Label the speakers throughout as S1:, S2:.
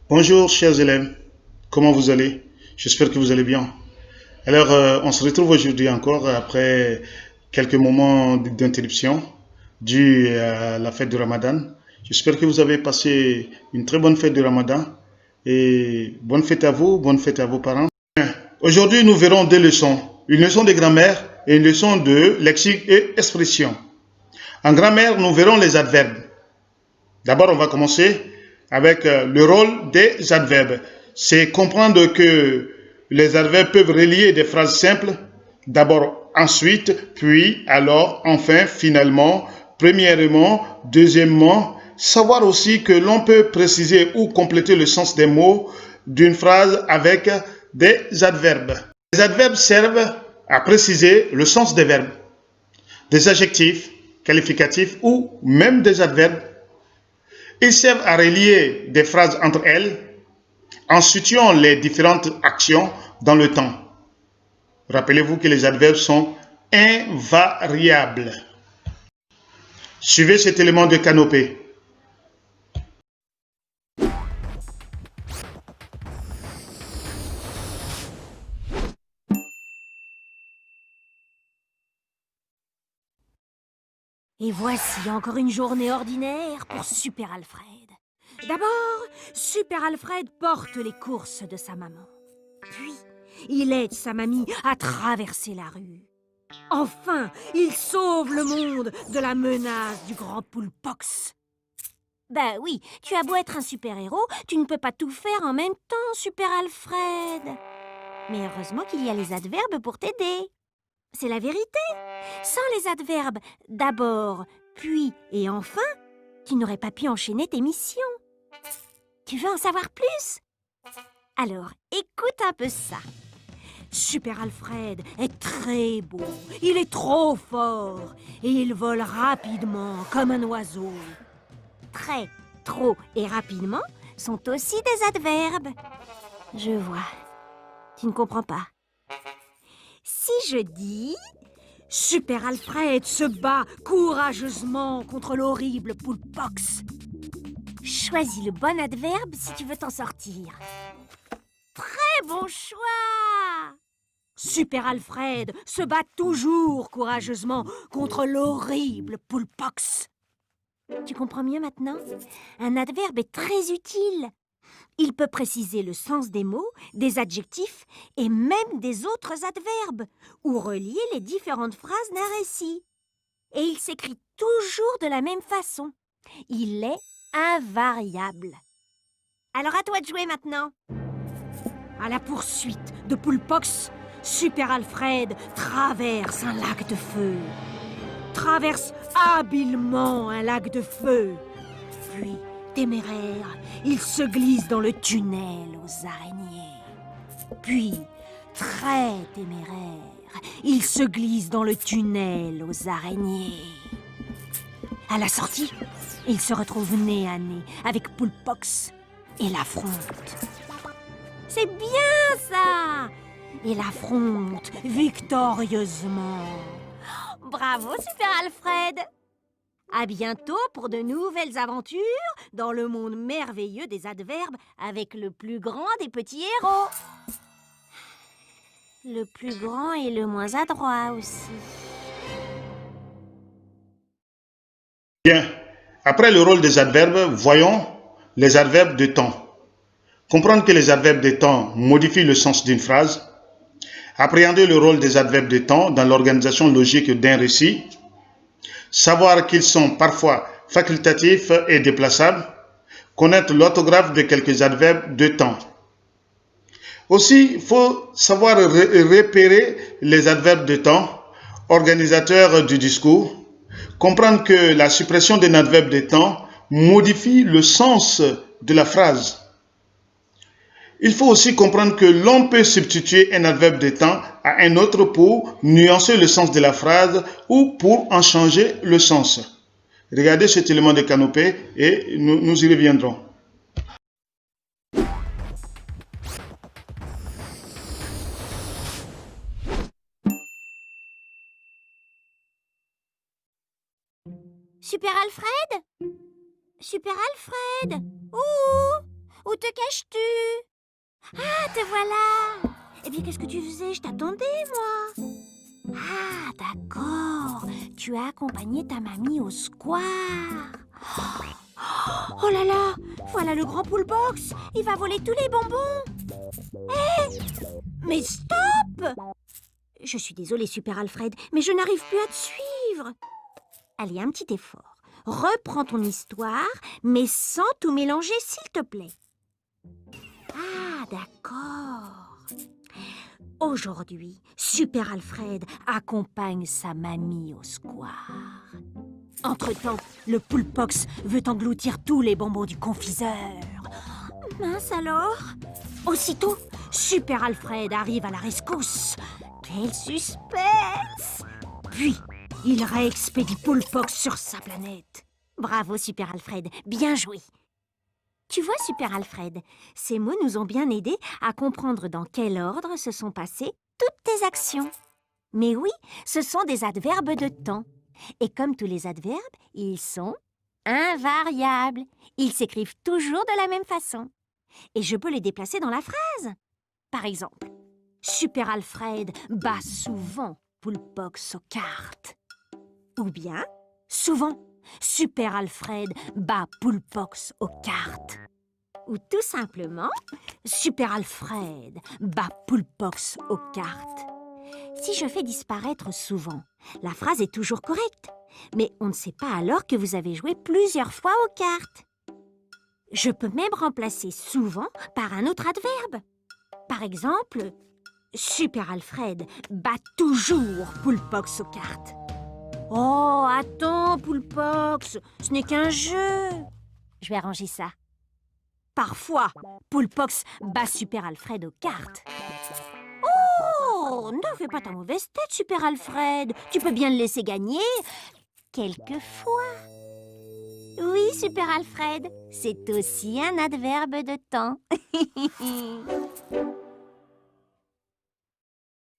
S1: Bonjour chers élèves, comment vous allez? J'espère que vous allez bien. Alors, on se retrouve aujourd'hui encore après quelques moments d'interruption dû à la fête du Ramadan. J'espère que vous avez passé une très bonne fête du Ramadan et bonne fête à vous, bonne fête à vos parents. Aujourd'hui, nous verrons deux leçons, une leçon de grammaire et une leçon de lexique et expression. En grammaire, nous verrons les adverbes. D'abord, on va commencer avec le rôle des adverbes. C'est comprendre que les adverbes peuvent relier des phrases simples, d'abord, ensuite, puis, alors, enfin, finalement, premièrement, deuxièmement. Savoir aussi que l'on peut préciser ou compléter le sens des mots d'une phrase avec des adverbes. Les adverbes servent à préciser le sens des verbes, des adjectifs qualificatifs ou même des adverbes. Ils servent à relier des phrases entre elles en situant les différentes actions dans le temps. Rappelez-vous que les adverbes sont invariables. Suivez cet élément de canopée.
S2: Et voici encore une journée ordinaire pour Super Alfred. D'abord, Super Alfred porte les courses de sa maman. Puis, il aide sa mamie à traverser la rue. Enfin, il sauve le monde de la menace du grand Poulpox. Ben oui, tu as beau être un super-héros, tu ne peux pas tout faire en même temps, Super Alfred. Mais heureusement qu'il y a les adverbes pour t'aider. C'est la vérité. Sans les adverbes d'abord, puis et enfin, tu n'aurais pas pu enchaîner tes missions. Tu veux en savoir plus? Alors, écoute un peu ça. Super Alfred est très beau, il est trop fort et il vole rapidement comme un oiseau. Très, trop et rapidement sont aussi des adverbes. Je vois. Tu ne comprends pas. Si je dis Super Alfred se bat courageusement contre l'horrible Poulpox. Choisis le bon adverbe si tu veux t'en sortir. Très bon choix! Super Alfred se bat toujours courageusement contre l'horrible Poulpox. Tu comprends mieux maintenant? Un adverbe est très utile. Il peut préciser le sens des mots, des adjectifs et même des autres adverbes, ou relier les différentes phrases d'un récit. Et il s'écrit toujours de la même façon. Il est invariable. Alors à toi de jouer maintenant. À la poursuite de Poulpox, Super Alfred traverse un lac de feu. Traverse habilement un lac de feu. Puis, téméraire, il se glisse dans le tunnel aux araignées. Puis, très téméraire, il se glisse dans le tunnel aux araignées. À la sortie, il se retrouve nez à nez avec Poulpox et l'affronte. C'est bien ça! Et l'affronte victorieusement. Bravo, Super Alfred! À bientôt pour de nouvelles aventures dans le monde merveilleux des adverbes avec le plus grand des petits héros. Le plus grand et le moins adroit aussi.
S1: Bien. Après le rôle des adverbes, voyons les adverbes de temps. Comprendre que les adverbes de temps modifient le sens d'une phrase. Appréhender le rôle des adverbes de temps dans l'organisation logique d'un récit. Savoir qu'ils sont parfois facultatifs et déplaçables. Connaître l'orthographe de quelques adverbes de temps. Aussi, il faut savoir repérer les adverbes de temps, organisateurs du discours, comprendre que la suppression d'un adverbe de temps modifie le sens de la phrase. Il faut aussi comprendre que l'on peut substituer un adverbe de temps à un autre pour nuancer le sens de la phrase ou pour en changer le sens. Regardez cet élément de canopée et nous y reviendrons.
S2: Super Alfred? Super Alfred? Ouh! Où te caches-tu? Ah, te voilà! Eh bien, qu'est-ce que tu faisais? Je t'attendais, moi. Ah, d'accord. Tu as accompagné ta mamie au square. Oh là là! Voilà le grand poulebox. Il va voler tous les bonbons. Hé! Mais stop! Je suis désolée, Super Alfred, mais je n'arrive plus à te suivre. Allez, un petit effort. Reprends ton histoire, mais sans tout mélanger, s'il te plaît. Ah, d'accord. Aujourd'hui, Super Alfred accompagne sa mamie au square. Entre-temps, le poulpox veut engloutir tous les bonbons du confiseur. Mince alors! Aussitôt, Super Alfred arrive à la rescousse. Quel suspense! Puis, il réexpédie Poulpox sur sa planète. Bravo, Super Alfred, bien joué. Tu vois, Super Alfred, ces mots nous ont bien aidés à comprendre dans quel ordre se sont passées toutes tes actions. Mais oui, ce sont des adverbes de temps. Et comme tous les adverbes, ils sont invariables. Ils s'écrivent toujours de la même façon. Et je peux les déplacer dans la phrase. Par exemple, Super Alfred bat souvent Poulpox aux cartes. Ou bien, souvent, Super Alfred bat Poulpox aux cartes. Ou tout simplement, Super Alfred bat Poulpox aux cartes. Si je fais disparaître souvent, la phrase est toujours correcte. Mais on ne sait pas alors que vous avez joué plusieurs fois aux cartes. Je peux même remplacer souvent par un autre adverbe. Par exemple, Super Alfred bat toujours Poulpox aux cartes. Oh, attends, Poulpox, ce n'est qu'un jeu. Je vais arranger ça. Parfois, Poulpox bat Super Alfred aux cartes. Oh, ne fais pas ta mauvaise tête, Super Alfred. Tu peux bien le laisser gagner. Quelquefois. Oui, Super Alfred, c'est aussi un adverbe de temps.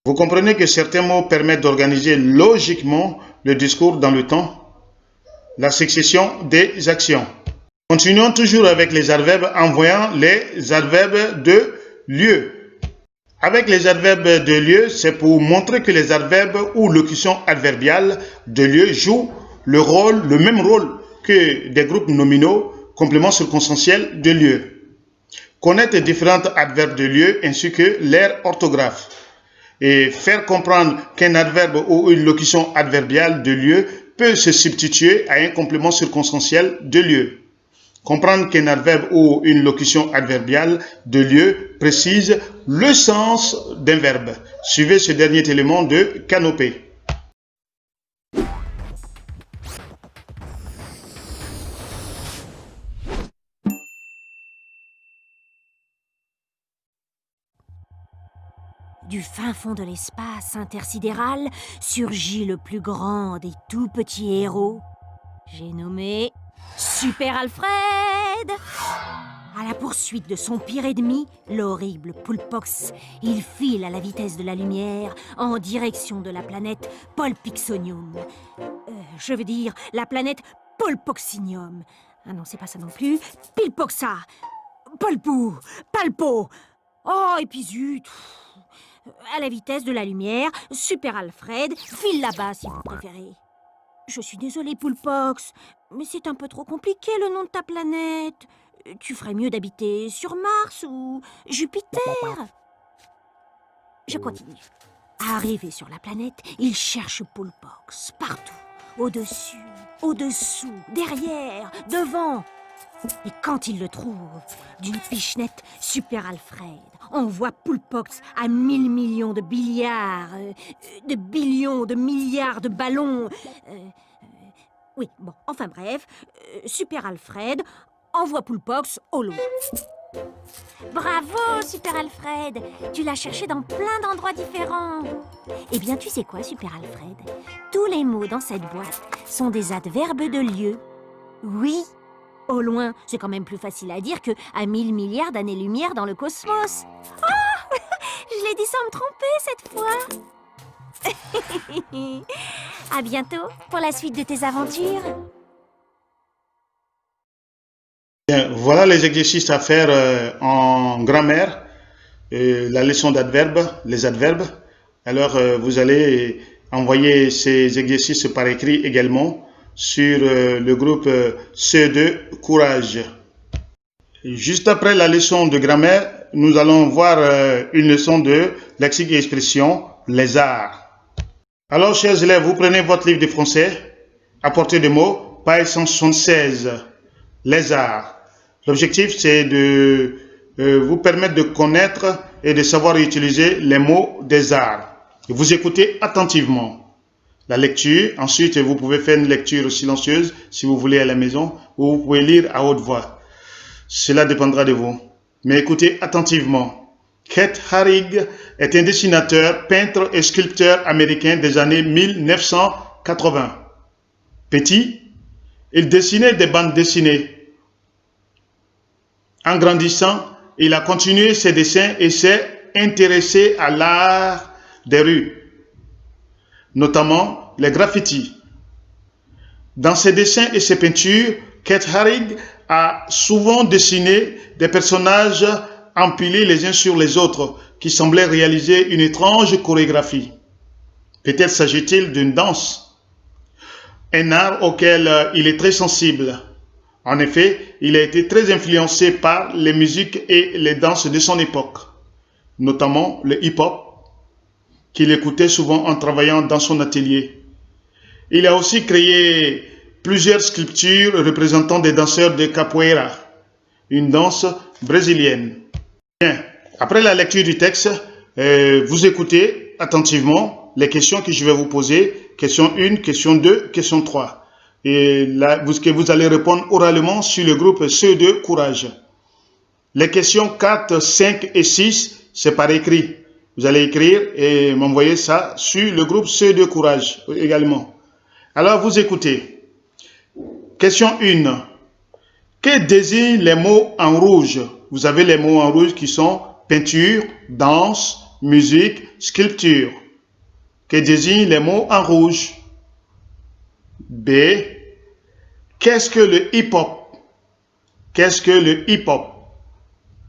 S1: Vous comprenez que certains mots permettent d'organiser logiquement le discours dans le temps, la succession des actions. Continuons toujours avec les adverbes en voyant les adverbes de lieu. Avec les adverbes de lieu, c'est pour montrer que les adverbes ou locutions adverbiales de lieu jouent le même rôle que des groupes nominaux, compléments circonstanciels de lieu. Connaître les différents adverbes de lieu ainsi que leur orthographe. Et faire comprendre qu'un adverbe ou une locution adverbiale de lieu peut se substituer à un complément circonstanciel de lieu. Comprendre qu'un adverbe ou une locution adverbiale de lieu précise le sens d'un verbe. Suivez ce dernier élément de Canopée.
S2: Du fin fond de l'espace intersidéral surgit le plus grand des tout petits héros. J'ai nommé Super Alfred. À la poursuite de son pire ennemi, l'horrible Poulpox, il file à la vitesse de la lumière en direction de la planète Polpixonium. Je veux dire la planète Polpoxinium. Ah non, c'est pas ça non plus. Pilpoxa, Polpou, Palpo. Oh, et puis zut. À la vitesse de la lumière, Super Alfred file là-bas si vous préférez. Je suis désolée, Poulpox, mais c'est un peu trop compliqué le nom de ta planète. Tu ferais mieux d'habiter sur Mars ou Jupiter. Je continue. Arrivé sur la planète, il cherche Poulpox partout. Au-dessus, au-dessous, derrière, devant. Et quand il le trouve, d'une pichenette, Super Alfred envoie Poulpox à 1000 millions de billiards, de billions, de milliards de ballons. Oui, bon, enfin bref, Super Alfred envoie Poulpox au loin. Bravo, Super Alfred! Tu l'as cherché dans plein d'endroits différents. Eh bien, tu sais quoi, Super Alfred? Tous les mots dans cette boîte sont des adverbes de lieu. Oui, au loin, c'est quand même plus facile à dire que à 1000 milliards d'années-lumière dans le cosmos. Oh! Je l'ai dit sans me tromper cette fois. À bientôt pour la suite de tes aventures.
S1: Bien, voilà les exercices à faire en grammaire, la leçon d'adverbes, les adverbes. Alors, vous allez envoyer ces exercices par écrit également sur le groupe CE2 Courage. Juste après la leçon de grammaire, nous allons voir une leçon de lexique et expression, les arts. Alors, chers élèves, vous prenez votre livre de français, apportez des mots, page 176, les arts. L'objectif, c'est de vous permettre de connaître et de savoir utiliser les mots des arts. Vous écoutez attentivement la lecture. Ensuite, vous pouvez faire une lecture silencieuse si vous voulez à la maison, ou vous pouvez lire à haute voix. Cela dépendra de vous. Mais écoutez attentivement. Keith Haring est un dessinateur, peintre et sculpteur américain des années 1980. Petit, il dessinait des bandes dessinées. En grandissant, il a continué ses dessins et s'est intéressé à l'art des rues, notamment les graffitis. Dans ses dessins et ses peintures, Keith Haring a souvent dessiné des personnages empilés les uns sur les autres qui semblaient réaliser une étrange chorégraphie. Peut-être s'agit-il d'une danse, un art auquel il est très sensible. En effet, il a été très influencé par les musiques et les danses de son époque, notamment le hip-hop, qu'il écoutait souvent en travaillant dans son atelier. Il a aussi créé plusieurs sculptures représentant des danseurs de capoeira, une danse brésilienne. Bien, après la lecture du texte, vous écoutez attentivement les questions que je vais vous poser, question 1, question 2, question 3. Et là, vous allez répondre oralement sur le groupe CE2 Courage. Les questions 4, 5 et 6, c'est par écrit. Vous allez écrire et m'envoyer ça sur le groupe CE2 Courage également. Alors, vous écoutez. Question 1. Que désignent les mots en rouge? Vous avez les mots en rouge qui sont peinture, danse, musique, sculpture. Que désignent les mots en rouge? B. Qu'est-ce que le hip-hop? Qu'est-ce que le hip-hop?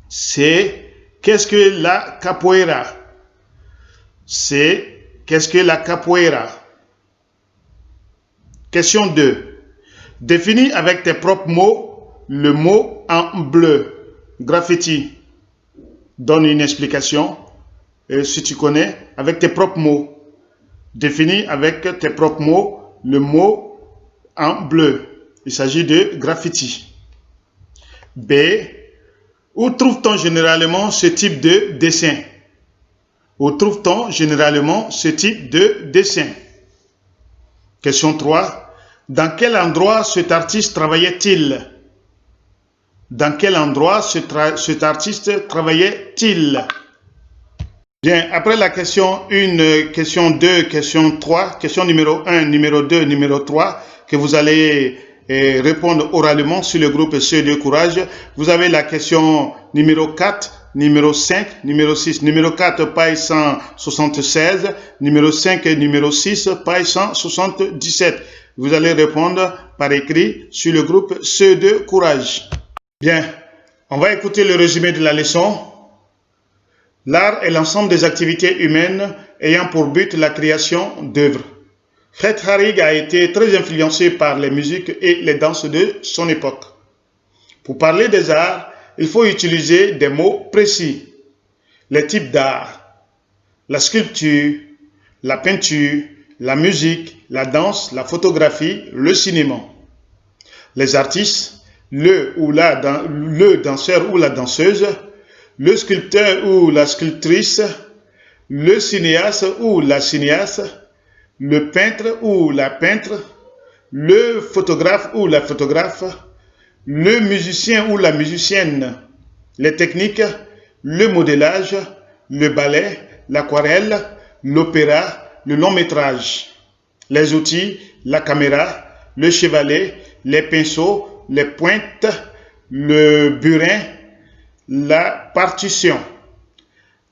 S1: C. Qu'est-ce que la capoeira? C. Qu'est-ce que la capoeira? Question 2. Définis avec tes propres mots le mot en bleu. Graffiti. Donne une explication, si tu connais, avec tes propres mots. Définis avec tes propres mots le mot en bleu. Il s'agit de graffiti. B. Où trouve-t-on généralement ce type de dessin? Où trouve-t-on généralement ce type de dessin? Question 3. Dans quel endroit cet artiste travaillait-il? Dans quel endroit cet artiste travaillait-il? Bien, après la question 1, question 2, question 3, question numéro 1, numéro 2, numéro 3, que vous allez répondre oralement sur le groupe CE2 Courage, vous avez la question numéro 4, numéro 5, numéro 6, numéro 4, page 176, numéro 5 et numéro 6, page 177. Vous allez répondre par écrit sur le groupe CE2 Courage. Bien, on va écouter le résumé de la leçon. L'art est l'ensemble des activités humaines ayant pour but la création d'œuvres. Keith Haring a été très influencé par les musiques et les danses de son époque. Pour parler des arts, il faut utiliser des mots précis. Les types d'art, la sculpture, la peinture, la musique, la danse, la photographie, le cinéma. Les artistes, le danseur ou la danseuse, le sculpteur ou la sculptrice, le cinéaste ou la cinéaste, le peintre ou la peintre, le photographe ou la photographe, le musicien ou la musicienne, les techniques, le modélage, le ballet, l'aquarelle, l'opéra, le long métrage, les outils, la caméra, le chevalet, les pinceaux, les pointes, le burin, la partition.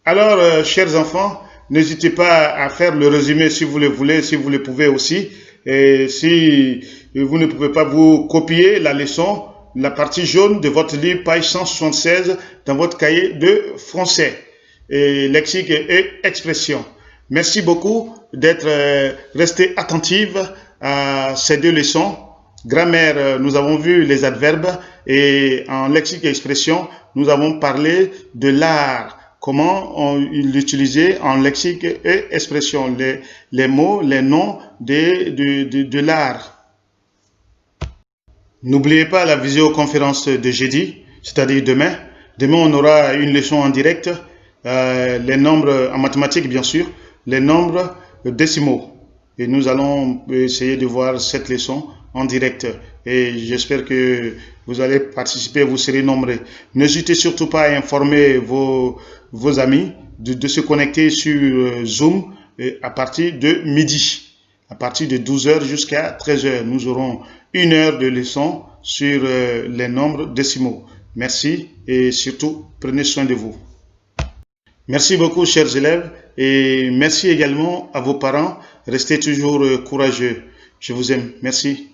S1: Alors, chers enfants, n'hésitez pas à faire le résumé si vous le voulez, si vous le pouvez aussi. Et si vous ne pouvez pas vous copier la leçon, la partie jaune de votre livre, page 176, dans votre cahier de français, et lexique et expression. Merci beaucoup d'être resté attentive à ces deux leçons. Grammaire, nous avons vu les adverbes, et en lexique et expression, nous avons parlé de l'art. Comment l'utiliser en lexique et expression, les mots, les noms de l'art. N'oubliez pas la visioconférence de jeudi, c'est-à-dire demain. Demain, on aura une leçon en direct, les nombres en mathématiques, bien sûr, les nombres décimaux. Et nous allons essayer de voir cette leçon en direct. Et j'espère que vous allez participer, vous serez nombreux. N'hésitez surtout pas à informer vos amis de se connecter sur Zoom à partir de midi. À partir de 12h jusqu'à 13h, nous aurons 1 heure de leçon sur les nombres décimaux. Merci et surtout, prenez soin de vous. Merci beaucoup, chers élèves, et merci également à vos parents. Restez toujours courageux. Je vous aime. Merci.